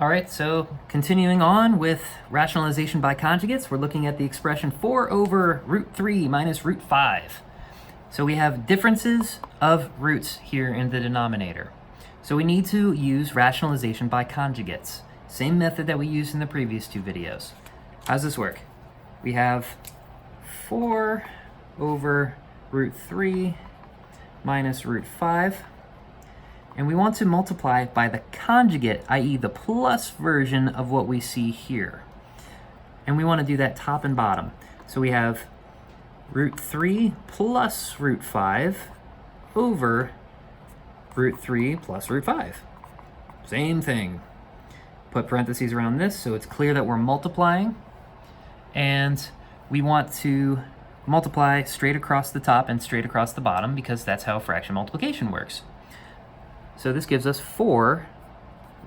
All right, so continuing on with rationalization by conjugates, we're looking at the expression 4 over root 3 minus root 5. So we have differences of roots here in the denominator. So we need to use rationalization by conjugates. Same method that we used in the previous two videos. How does this work? We have 4 over root 3 minus root 5. And we want to multiply by the conjugate, i.e. the plus version of what we see here. And we want to do that top and bottom. So we have root 3 plus root 5 over root 3 plus root 5. Same thing. Put parentheses around this so it's clear that we're multiplying. And we want to multiply straight across the top and straight across the bottom because that's how fraction multiplication works. So this gives us 4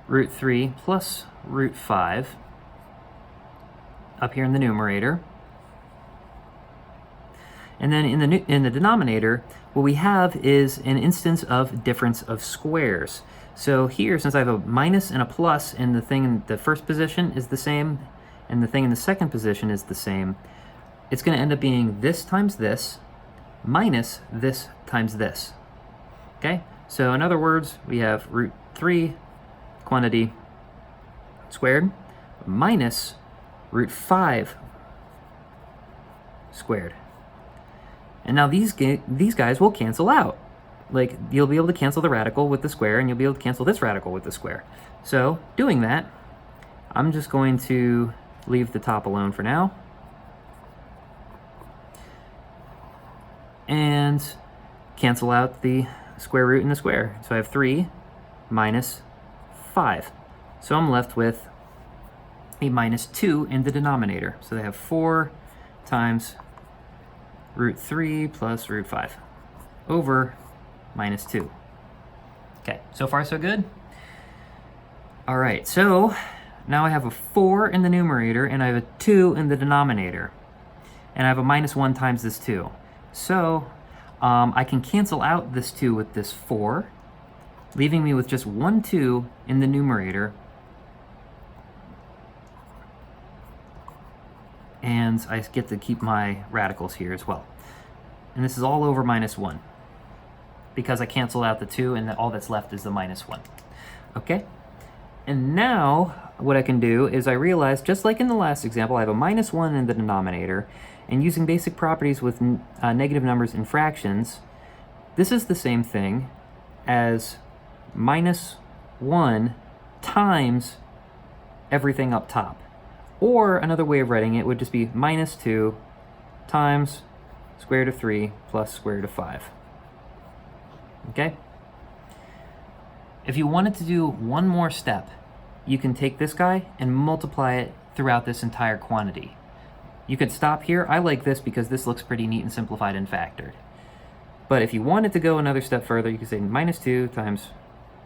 root 3 plus root 5 up here in the numerator. And then in the denominator, what we have is an instance of difference of squares. So here, since I have a minus and a plus, and the thing in the first position is the same, and the thing in the second position is the same, it's going to end up being this times this minus this times this. Okay? So in other words, we have root 3 quantity squared minus root 5 squared. And now these guys will cancel out. Like, you'll be able to cancel the radical with the square, and you'll be able to cancel this radical with the square. So doing that, I'm just going to leave the top alone for now. And cancel out the square root in the square. So I have 3 minus 5. So I'm left with a minus 2 in the denominator. So they have 4 times root 3 plus root 5 over minus 2. Okay, so far so good? All right, so now I have a 4 in the numerator and I have a 2 in the denominator. And I have a minus 1 times this 2. So I can cancel out this 2 with this 4, leaving me with just 1 2 in the numerator. And I get to keep my radicals here as well. And this is all over minus 1, because I cancel out the 2 and all that's left is the minus 1. Okay? And now what I can do is I realize, just like in the last example, I have a minus 1 in the denominator, and using basic properties with negative numbers and fractions, this is the same thing as minus 1 times everything up top. Or another way of writing it would just be minus 2 times square root of 3 plus square root of 5. Okay? If you wanted to do one more step, you can take this guy and multiply it throughout this entire quantity. You could stop here. I like this because this looks pretty neat and simplified and factored. But if you wanted to go another step further, you could say minus 2 times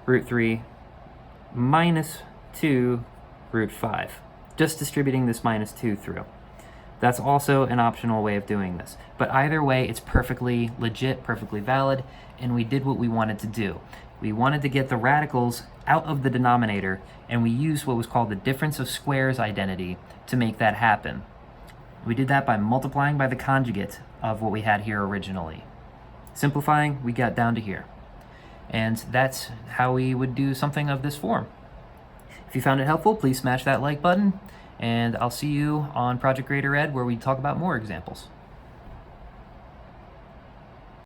root 3 minus 2 root 5. Just distributing this minus 2 through. That's also an optional way of doing this. But either way, it's perfectly legit, perfectly valid, and we did what we wanted to do. We wanted to get the radicals out of the denominator, and we used what was called the difference of squares identity to make that happen. We did that by multiplying by the conjugate of what we had here originally. Simplifying, we got down to here. And that's how we would do something of this form. If you found it helpful, please smash that like button, and I'll see you on Project Greater Ed, where we talk about more examples.